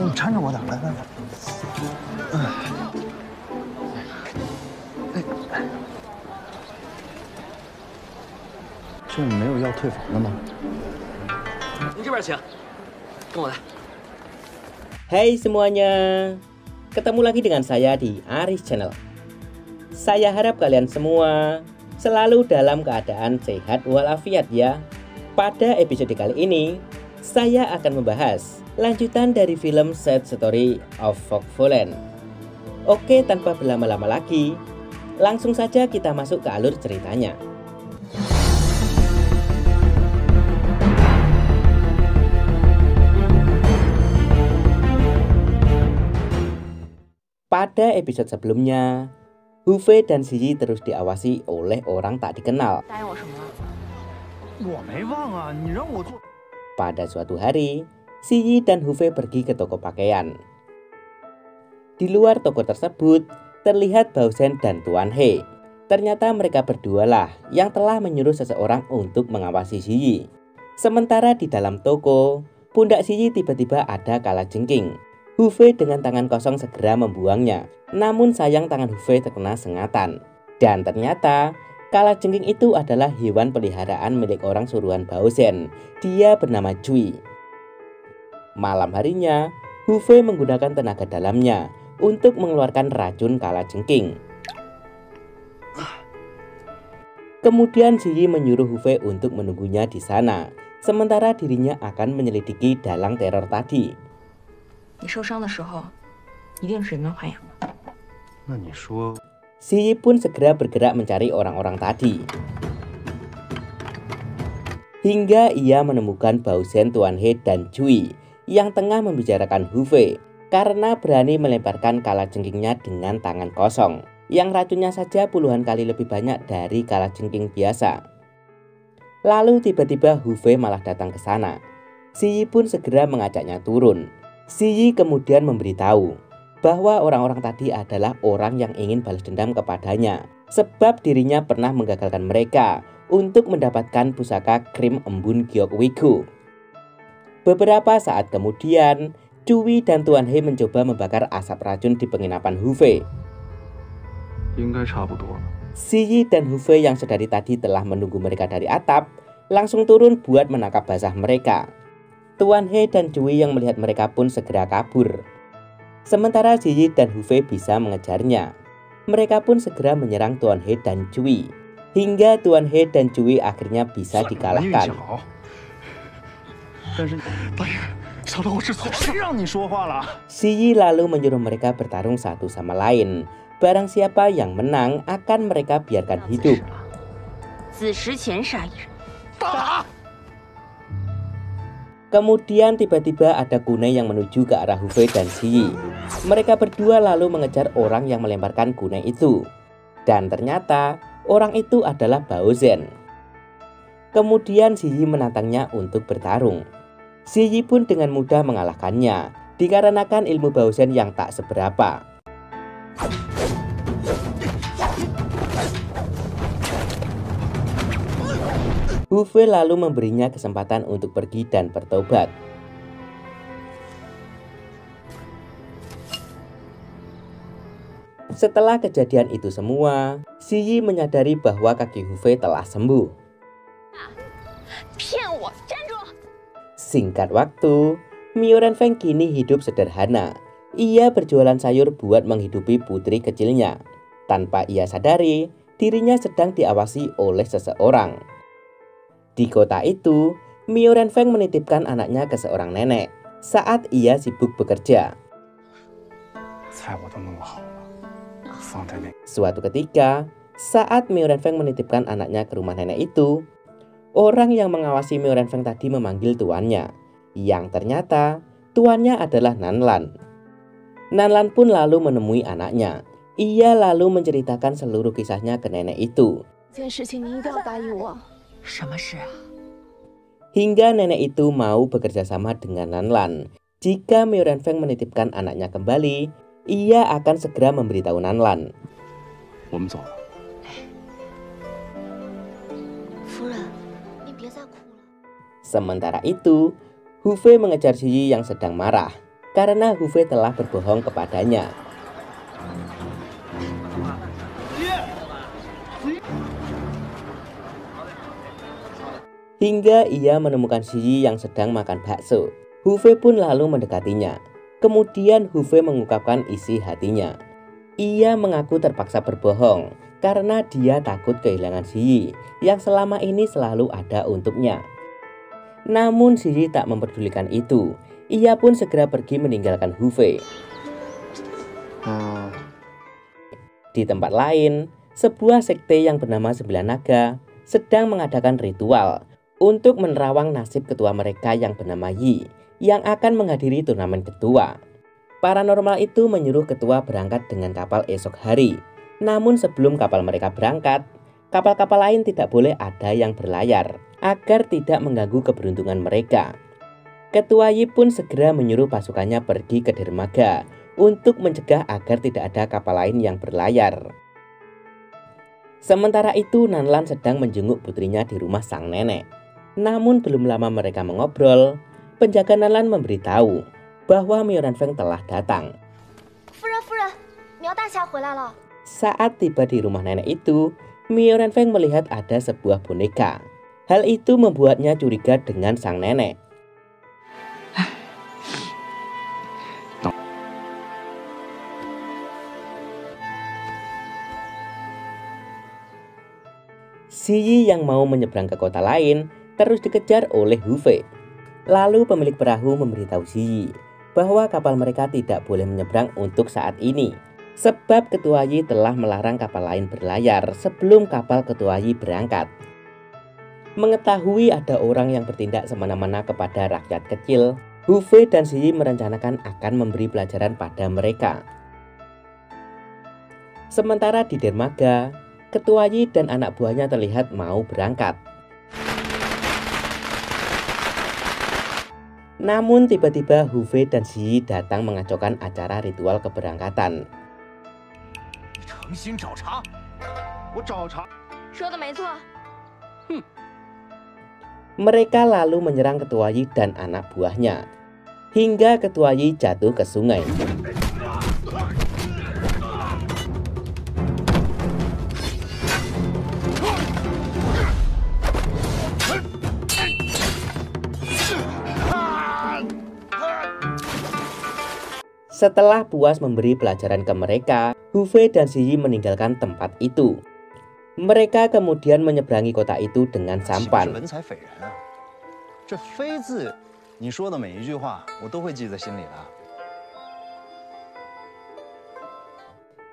你搀着我点，来来来。这没有要退房的吗？你这边请，跟我来。Hai semuanya, ketemu lagi dengan saya di Aris Channel. Saya harap kalian semua selalu dalam keadaan sehat walafiat ya. Pada episode kali ini, saya akan membahas lanjutan dari film Sad Story of Folk Fallen. Oke, tanpa berlama-lama lagi, langsung saja kita masuk ke alur ceritanya. Pada episode sebelumnya, Hu-Fei dan Ziyi terus diawasi oleh orang tak dikenal. Pada suatu hari, Ziyi dan Hu-Fei pergi ke toko pakaian. Di luar toko tersebut, terlihat Bao Zhen dan Tuan He. Ternyata mereka berdualah yang telah menyuruh seseorang untuk mengawasi Ziyi. Sementara di dalam toko, pundak Ziyi tiba-tiba ada kalajengking. Hu-Fei dengan tangan kosong segera membuangnya. Namun sayang tangan Hu-Fei terkena sengatan. Dan ternyata kalajengking itu adalah hewan peliharaan milik orang suruhan Bao Zhen. Dia bernama Cui. Malam harinya, Hu-Fei menggunakan tenaga dalamnya untuk mengeluarkan racun kalajengking. Kemudian Ziyi menyuruh Hu-Fei untuk menunggunya di sana, sementara dirinya akan menyelidiki dalang teror tadi. 你受伤的时候，一定是人工涵养的。那你说Ziyi pun segera bergerak mencari orang-orang tadi. Hingga ia menemukan Bao Zhen, Tuan He, dan Cui yang tengah membicarakan Hu-Fei karena berani melemparkan kalajengkingnya dengan tangan kosong, yang racunnya saja puluhan kali lebih banyak dari kalajengking biasa. Lalu tiba-tiba Hu-Fei malah datang ke sana. Ziyi pun segera mengajaknya turun. Ziyi kemudian memberitahu bahwa orang-orang tadi adalah orang yang ingin balas dendam kepadanya, sebab dirinya pernah menggagalkan mereka untuk mendapatkan pusaka krim embun Giok Wigu. Beberapa saat kemudian, Cui dan Tuan He mencoba membakar asap racun di penginapan Hu-Fei. Ziyi dan Hu-Fei yang sedari tadi telah menunggu mereka dari atap, langsung turun buat menangkap basah mereka. Tuan He dan Cui yang melihat mereka pun segera kabur. Sementara Ziyi dan Hu-Fei bisa mengejarnya. Mereka pun segera menyerang Tuan He dan Cui, hingga Tuan He dan Cui akhirnya bisa dikalahkan. Ziyi lalu menyuruh mereka bertarung satu sama lain. Barang siapa yang menang akan mereka biarkan hidup. Kemudian tiba-tiba ada kunai yang menuju ke arah Hu-Fei dan Ziyi. Mereka berdua lalu mengejar orang yang melemparkan kunai itu. Dan ternyata orang itu adalah Bao Zhen. Kemudian Ziyi menantangnya untuk bertarung. Ziyi pun dengan mudah mengalahkannya, dikarenakan ilmu Bao Zhen yang tak seberapa. Hu-Fei lalu memberinya kesempatan untuk pergi dan bertobat. Setelah kejadian itu semua, Ziyi menyadari bahwa kaki Hu-Fei telah sembuh. Singkat waktu, Miao Renfeng kini hidup sederhana. Ia berjualan sayur buat menghidupi putri kecilnya. Tanpa ia sadari, dirinya sedang diawasi oleh seseorang. Di kota itu, Miao Renfeng menitipkan anaknya ke seorang nenek saat ia sibuk bekerja. Suatu ketika, saat Miao Renfeng menitipkan anaknya ke rumah nenek itu, orang yang mengawasi Miao Renfeng tadi memanggil tuannya, yang ternyata tuannya adalah Nanlan. Nanlan pun lalu menemui anaknya. Ia lalu menceritakan seluruh kisahnya ke nenek itu. Hingga nenek itu mau bekerja sama dengan Nanlan. Jika Miao Renfeng menitipkan anaknya kembali, ia akan segera memberitahu Nanlan. Sementara itu, Hu-Fei mengejar Ziyi yang sedang marah. karena Hu Fei telah berbohong kepadanya. Hingga ia menemukan Shi Yi yang sedang makan bakso. Hu Fei pun lalu mendekatinya. Kemudian Hu Fei mengungkapkan isi hatinya. Ia mengaku terpaksa berbohong karena dia takut kehilangan Shi Yi yang selama ini selalu ada untuknya. Namun Shi Yi tak memperdulikan itu. Ia pun segera pergi meninggalkan Hu Fei. Di tempat lain, sebuah sekte yang bernama Sembilan Naga sedang mengadakan ritual untuk menerawang nasib ketua mereka yang bernama Yi yang akan menghadiri turnamen ketua. Paranormal itu menyuruh ketua berangkat dengan kapal esok hari. Namun sebelum kapal mereka berangkat, kapal-kapal lain tidak boleh ada yang berlayar agar tidak mengganggu keberuntungan mereka. Ketua Yi pun segera menyuruh pasukannya pergi ke dermaga untuk mencegah agar tidak ada kapal lain yang berlayar. Sementara itu Nanlan sedang menjenguk putrinya di rumah sang nenek. Namun belum lama mereka mengobrol, penjaga Nanlan memberitahu bahwa Miao Renfeng telah datang. Saat tiba di rumah nenek itu, Miao Renfeng melihat ada sebuah boneka. Hal itu membuatnya curiga dengan sang nenek. Shi Yi yang mau menyeberang ke kota lain terus dikejar oleh Hu Fei. Lalu pemilik perahu memberitahu Shi Yi bahwa kapal mereka tidak boleh menyeberang untuk saat ini, sebab ketua Yi telah melarang kapal lain berlayar sebelum kapal ketua Yi berangkat. Mengetahui ada orang yang bertindak semena-mena kepada rakyat kecil, Hu Fei dan Shi Yi merencanakan akan memberi pelajaran pada mereka. Sementara di dermaga, ketua Yi dan anak buahnya terlihat mau berangkat. Namun tiba-tiba Hu Fei dan Shi Yi datang mengacaukan acara ritual keberangkatan. Mereka lalu menyerang ketua Yi dan anak buahnya, hingga ketua Yi jatuh ke sungai. Setelah puas memberi pelajaran ke mereka, Hu Fei dan Shi Yi meninggalkan tempat itu. Mereka kemudian menyeberangi kota itu dengan sampan.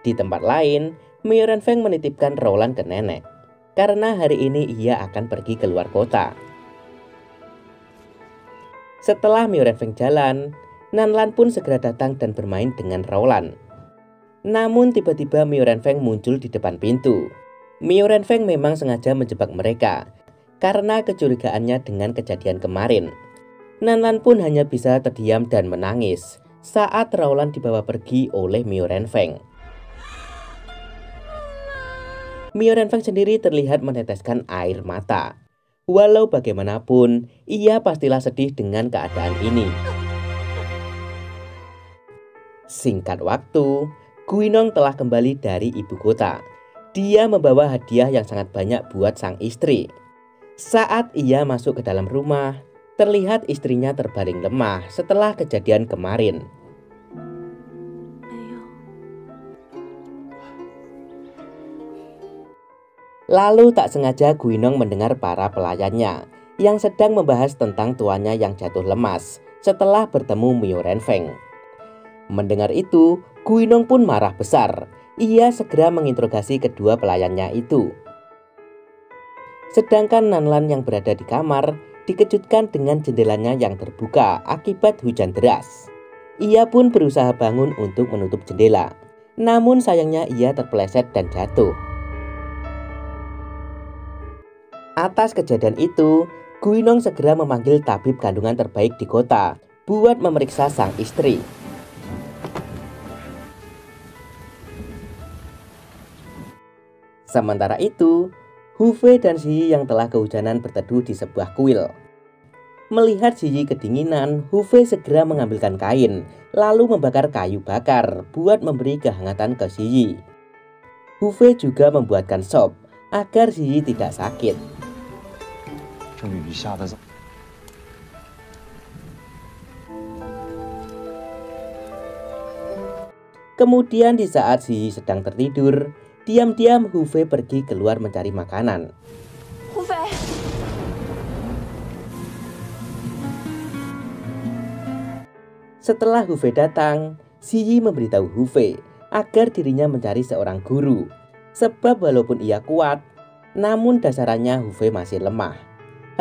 Di tempat lain, Miao Renfeng menitipkan Roland ke nenek, karena hari ini ia akan pergi keluar kota. Setelah Miao Renfeng jalan, Nanlan pun segera datang dan bermain dengan Roland. Namun tiba-tiba Miao Renfeng muncul di depan pintu. Miao Renfeng memang sengaja menjebak mereka karena kecurigaannya dengan kejadian kemarin. Nanlan pun hanya bisa terdiam dan menangis saat Roland dibawa pergi oleh Miao Renfeng. Miao Renfeng sendiri terlihat meneteskan air mata. Walau bagaimanapun, ia pastilah sedih dengan keadaan ini. Singkat waktu, Guinong telah kembali dari ibu kota. Dia membawa hadiah yang sangat banyak buat sang istri. Saat ia masuk ke dalam rumah, terlihat istrinya terbaring lemah setelah kejadian kemarin. Lalu tak sengaja Guinong mendengar para pelayannya yang sedang membahas tentang tuannya yang jatuh lemas setelah bertemu Miao Renfeng. Mendengar itu, Guinong pun marah besar. Ia segera menginterogasi kedua pelayannya itu. Sedangkan Nanlan yang berada di kamar dikejutkan dengan jendelanya yang terbuka akibat hujan deras. Ia pun berusaha bangun untuk menutup jendela. Namun sayangnya ia terpeleset dan jatuh. Atas kejadian itu, Guinong segera memanggil tabib kandungan terbaik di kota buat memeriksa sang istri. Sementara itu, Hu Fei dan Shi Yi yang telah kehujanan berteduh di sebuah kuil. Melihat Ziyi kedinginan, Hu Fei segera mengambilkan kain, lalu membakar kayu bakar buat memberi kehangatan ke Ziyi. Hu Fei juga membuatkan sop agar Ziyi tidak sakit. Kemudian di saat Ziyi sedang tertidur, diam-diam Hu Fei pergi keluar mencari makanan. Hu Fei, Setelah Hu Fei datang, Ziyi memberitahu Hu Fei agar dirinya mencari seorang guru. Sebab walaupun ia kuat, namun dasarannya Hu Fei masih lemah.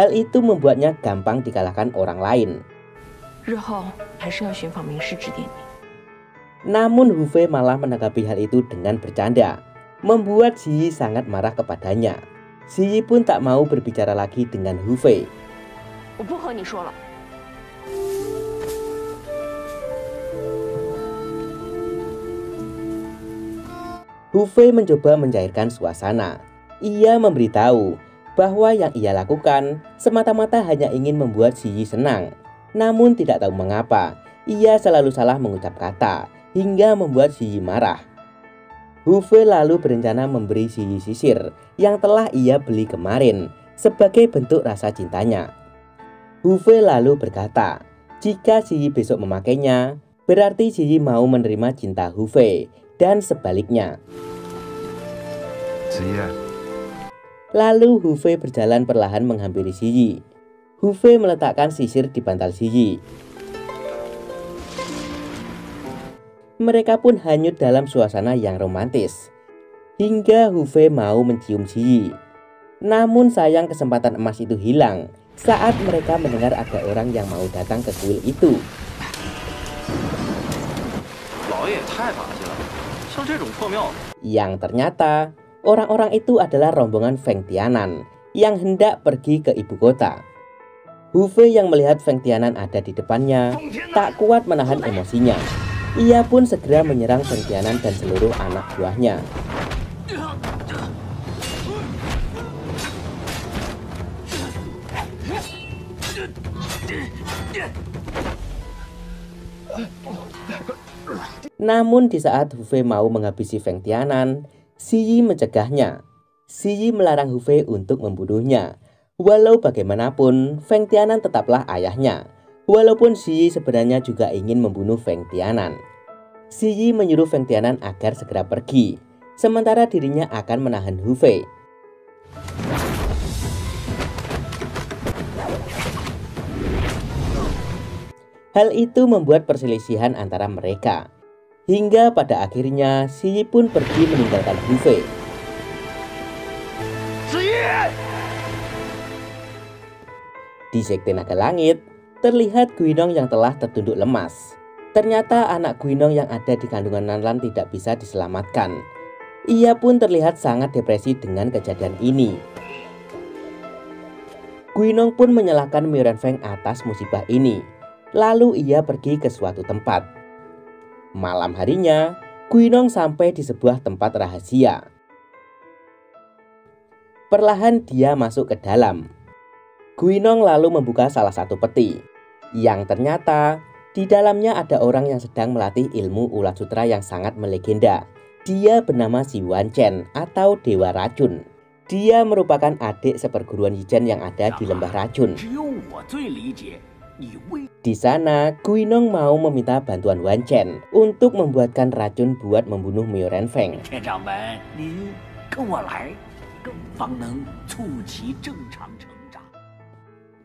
Hal itu membuatnya gampang dikalahkan orang lain. 日后还是要寻访名师指点你。 Namun Hu Fei malah menanggapi hal itu dengan bercanda, membuat Ziyi sangat marah kepadanya. Ziyi pun tak mau berbicara lagi dengan Hu Fei. 我不和你说了。 Hu Fei mencoba mencairkan suasana. Ia memberitahu bahwa yang ia lakukan semata-mata hanya ingin membuat Ziyi senang. Namun tidak tahu mengapa, ia selalu salah mengucap kata hingga membuat Ziyi marah. Hu Fei lalu berencana memberi Ziyi sisir yang telah ia beli kemarin sebagai bentuk rasa cintanya. Hu Fei lalu berkata, jika Ziyi besok memakainya, berarti Ziyi mau menerima cinta Hu Fei dan sebaliknya. Lalu Hu Fei berjalan perlahan menghampiri Ziyi. Hu Fei meletakkan sisir di bantal Ziyi. Mereka pun hanyut dalam suasana yang romantis. Hingga Hu Fei mau mencium Ziyi. Namun sayang kesempatan emas itu hilang saat mereka mendengar ada orang yang mau datang ke kuil itu. Yang ternyata orang-orang itu adalah rombongan Feng Tianan yang hendak pergi ke ibu kota. Hu Fei yang melihat Feng Tianan ada di depannya tak kuat menahan emosinya. Ia pun segera menyerang Feng Tianan dan seluruh anak buahnya. Namun di saat Hu Fei mau menghabisi Feng Tianan, Ziyi mencegahnya. Ziyi melarang Hu Fei untuk membunuhnya. Walau bagaimanapun, Feng Tianan tetaplah ayahnya. Walaupun Ziyi sebenarnya juga ingin membunuh Feng Tianan. Ziyi menyuruh Feng Tianan agar segera pergi, sementara dirinya akan menahan Hu Fei. Hal itu membuat perselisihan antara mereka. Hingga pada akhirnya Ziyi pun pergi meninggalkan Hu Fei. Di Sekte Naga Langit, terlihat Guinong yang telah tertunduk lemas. Ternyata anak Guinong yang ada di kandungan Nanlan tidak bisa diselamatkan. Ia pun terlihat sangat depresi dengan kejadian ini. Guinong pun menyalahkan Miao Renfeng atas musibah ini. Lalu ia pergi ke suatu tempat. Malam harinya, Guinong sampai di sebuah tempat rahasia. Perlahan dia masuk ke dalam. Guinong lalu membuka salah satu peti, yang ternyata di dalamnya ada orang yang sedang melatih ilmu ulat sutra yang sangat melegenda. Dia bernama Si Wan Chen atau Dewa Racun. Dia merupakan adik seperguruan Yichen yang ada di Lembah Racun. Di sana, Guinong mau meminta bantuan Wan Chen untuk membuatkan racun buat membunuh Miao Renfeng.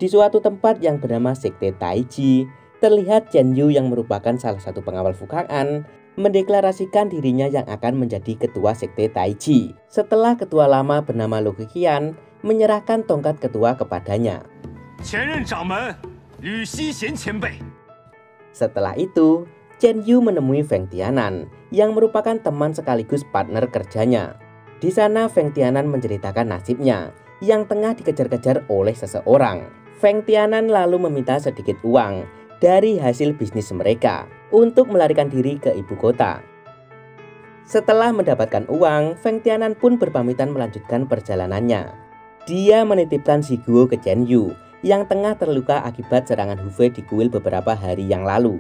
Di suatu tempat yang bernama Sekte Taiji, terlihat Chen Yu yang merupakan salah satu pengawal Fukangan mendeklarasikan dirinya yang akan menjadi ketua Sekte Taiji setelah ketua lama bernama Lu Keqian menyerahkan tongkat ketua kepadanya. Setelah itu, Chen Yu menemui Feng Tianan yang merupakan teman sekaligus partner kerjanya. Di sana Feng Tianan menceritakan nasibnya yang tengah dikejar-kejar oleh seseorang. Feng Tianan lalu meminta sedikit uang dari hasil bisnis mereka untuk melarikan diri ke ibu kota. Setelah mendapatkan uang, Feng Tianan pun berpamitan melanjutkan perjalanannya. Dia menitipkan si Guo ke Chen Yu yang tengah terluka akibat serangan Hu Fei di kuil beberapa hari yang lalu.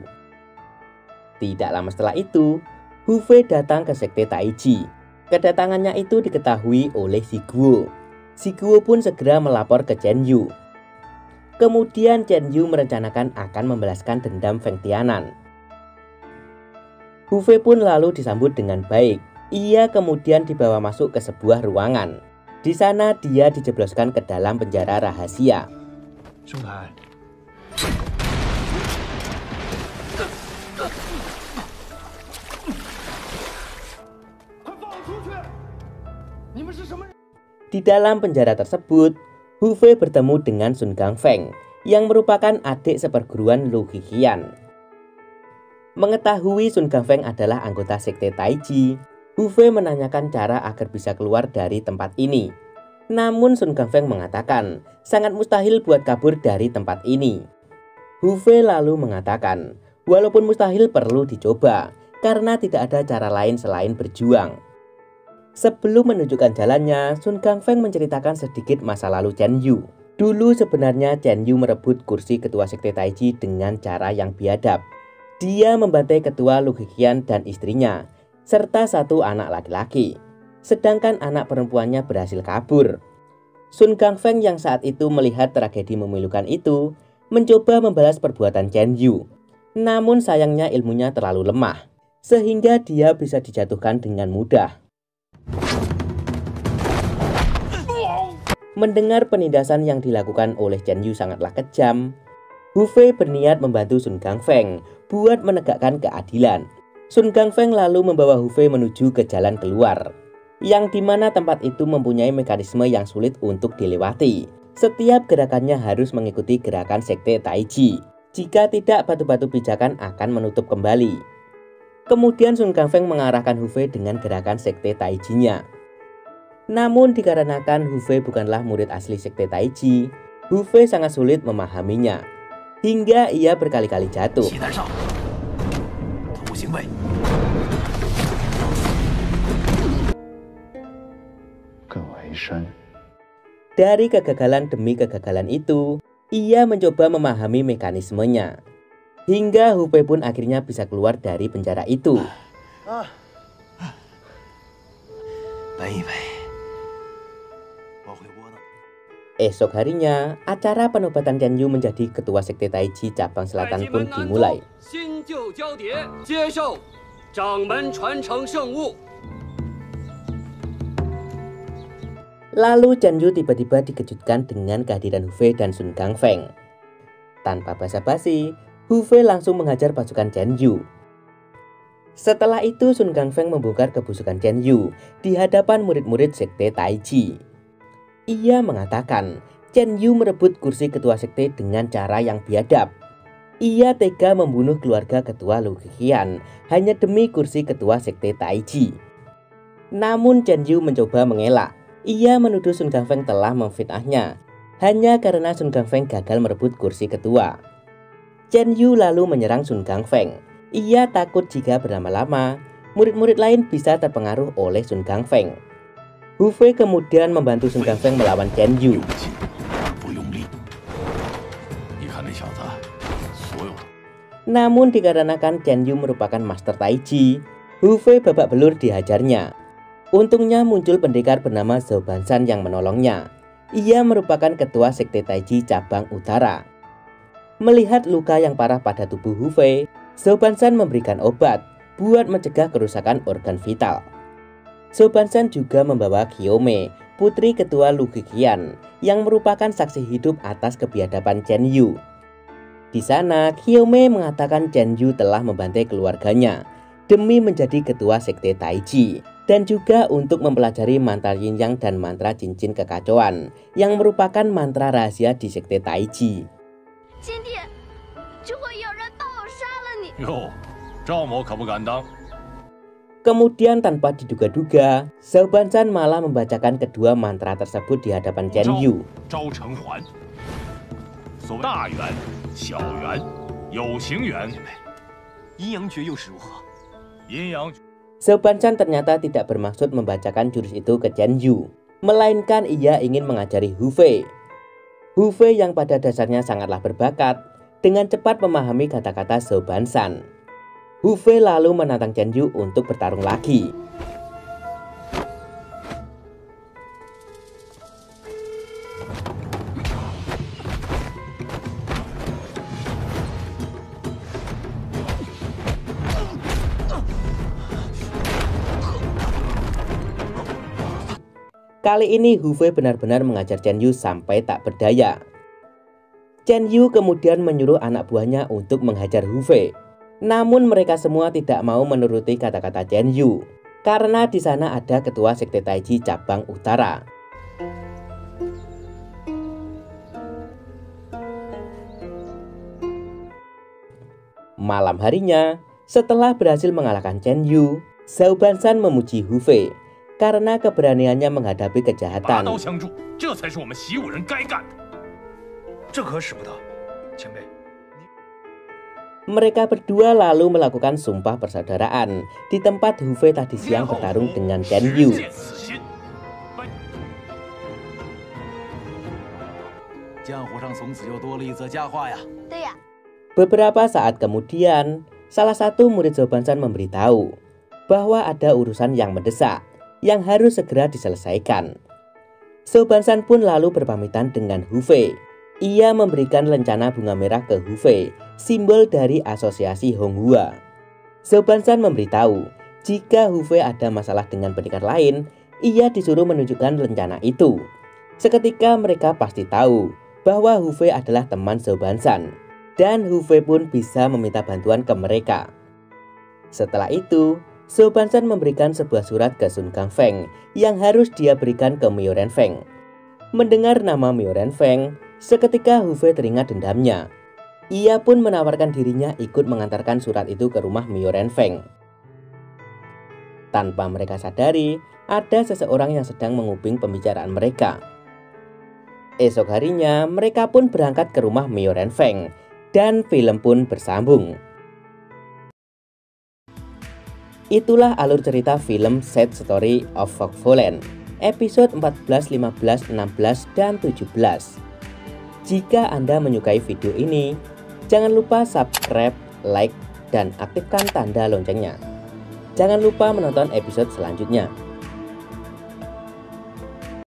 Tidak lama setelah itu, Hu Fei datang ke sekte Taiji. Kedatangannya itu diketahui oleh Ziguo. Ziguo pun segera melapor ke Chen Yu. Kemudian Chen Yu merencanakan akan membalaskan dendam Feng Tianan. Hu Fei pun lalu disambut dengan baik. Ia kemudian dibawa masuk ke sebuah ruangan. Di sana dia dijebloskan ke dalam penjara rahasia. 盛凯， Di dalam penjara tersebut, Hu Fei bertemu dengan Sun Gangfeng yang merupakan adik seperguruan Lu Hiqian. Mengetahui Sun Gangfeng adalah anggota sekte Taiji, Hu Fei menanyakan cara agar bisa keluar dari tempat ini. Namun Sun Gangfeng mengatakan sangat mustahil buat kabur dari tempat ini. Hu Fei lalu mengatakan, walaupun mustahil perlu dicoba karena tidak ada cara lain selain berjuang. Sebelum menunjukkan jalannya, Sun Gangfeng menceritakan sedikit masa lalu Chen Yu. Dulu sebenarnya Chen Yu merebut kursi ketua sekte Taiji dengan cara yang biadab. Dia membantai ketua Lu Hiqian dan istrinya, serta satu anak laki-laki. Sedangkan anak perempuannya berhasil kabur. Sun Gangfeng yang saat itu melihat tragedi memilukan itu, mencoba membalas perbuatan Chen Yu. Namun sayangnya ilmunya terlalu lemah, sehingga dia bisa dijatuhkan dengan mudah. Mendengar penindasan yang dilakukan oleh Chen Yu sangatlah kejam, Hu Fei berniat membantu Sun Gangfeng buat menegakkan keadilan. Sun Gangfeng lalu membawa Hu Fei menuju ke jalan keluar, yang dimana tempat itu mempunyai mekanisme yang sulit untuk dilewati. Setiap gerakannya harus mengikuti gerakan sekte Taiji. Jika tidak, batu-batu pijakan akan menutup kembali. Kemudian Sun Gangfeng mengarahkan Hu Fei dengan gerakan sekte Taijinya. Namun dikarenakan Hu Fei bukanlah murid asli sekte Taiji, Hu Fei sangat sulit memahaminya, hingga ia berkali-kali jatuh. Dari kegagalan demi kegagalan itu, ia mencoba memahami mekanismenya, hingga Hu Fei pun akhirnya bisa keluar dari penjara itu. Esok harinya, acara penobatan Chen Yu menjadi ketua sekte Taiji cabang selatan pun dimulai. Lalu Chen Yu tiba-tiba dikejutkan dengan kehadiran Hu Fei dan Sun Gangfeng. Tanpa basa-basi, Hu Fei langsung menghajar pasukan Chen Yu. Setelah itu Sun Gangfeng membongkar kebusukan Chen Yu di hadapan murid-murid sekte Taiji. Ia mengatakan Chen Yu merebut kursi ketua sekte dengan cara yang biadab. Ia tega membunuh keluarga ketua Lu Hiqian hanya demi kursi ketua sekte Taiji. Namun Chen Yu mencoba mengelak. Ia menuduh Sun Gangfeng telah memfitnahnya hanya karena Sun Gangfeng gagal merebut kursi ketua. Chen Yu lalu menyerang Sun Gangfeng. Ia takut jika berlama-lama murid-murid lain bisa terpengaruh oleh Sun Gangfeng. Hu Fei kemudian membantu Sun Gangfeng melawan Chen Yu. Namun dikarenakan Chen Yu merupakan master Taiji, Hu Fei babak belur dihajarnya. Untungnya muncul pendekar bernama Zhou Banshan yang menolongnya. Ia merupakan ketua sekte Taiji cabang utara. Melihat luka yang parah pada tubuh Hu Fei, Zhou Banshan memberikan obat buat mencegah kerusakan organ vital. Zhou Banshan juga membawa Qiaomei, putri ketua Lu Hiqian, yang merupakan saksi hidup atas kebiadaban Chen Yu. Di sana, Qiaomei mengatakan Chen Yu telah membantai keluarganya demi menjadi ketua sekte Taiji, dan juga untuk mempelajari mantra Yin Yang dan mantra cincin kekacauan, yang merupakan mantra rahasia di sekte Taiji. Kemudian tanpa diduga-duga, Zhou Banshan malah membacakan kedua mantra tersebut di hadapan Chen Yu. Zhou Banshan ternyata tidak bermaksud membacakan jurus itu ke Chen Yu, melainkan ia ingin mengajari Hu Fei. Hu Fei yang pada dasarnya sangatlah berbakat dengan cepat memahami kata-kata Zhou Banshan. Hu Fei lalu menantang Chen Yu untuk bertarung lagi. Kali ini Hu Fei benar-benar mengajar Chen Yu sampai tak berdaya. Chen Yu kemudian menyuruh anak buahnya untuk menghajar Hu Fei. Namun mereka semua tidak mau menuruti kata-kata Chen Yu karena di sana ada ketua sekte Taiji cabang utara. Malam harinya, setelah berhasil mengalahkan Chen Yu, Zhou Banshan memuji Hu Fei karena keberaniannya menghadapi kejahatan. Mereka berdua lalu melakukan sumpah persaudaraan di tempat Hu Fei tadi siang bertarung dengan Chen Yu. Beberapa saat kemudian, salah satu murid Zhou Banshan memberitahu bahwa ada urusan yang mendesak yang harus segera diselesaikan. Zhou Banshan pun lalu berpamitan dengan Hu Fei. Ia memberikan lencana bunga merah ke Hu Fei, simbol dari asosiasi Honghua. Zhou Banshan memberitahu jika Hu Fei ada masalah dengan pendekar lain, ia disuruh menunjukkan lencana itu. Seketika mereka pasti tahu bahwa Hu Fei adalah teman Zhou Banshan, dan Hu Fei pun bisa meminta bantuan ke mereka. Setelah itu, Zhou Banshan memberikan sebuah surat ke Sun Gangfeng yang harus dia berikan ke Miao Renfeng. Mendengar nama Miao Renfeng, seketika Hu Fei teringat dendamnya. Ia pun menawarkan dirinya ikut mengantarkan surat itu ke rumah Miao Renfeng. Tanpa mereka sadari, ada seseorang yang sedang menguping pembicaraan mereka. Esok harinya, mereka pun berangkat ke rumah Miao Renfeng, dan film pun bersambung. Itulah alur cerita film Side Story of Fog Fallen, episode 14, 15, 16, dan 17. Jika Anda menyukai video ini, jangan lupa subscribe, like, dan aktifkan tanda loncengnya. Jangan lupa menonton episode selanjutnya.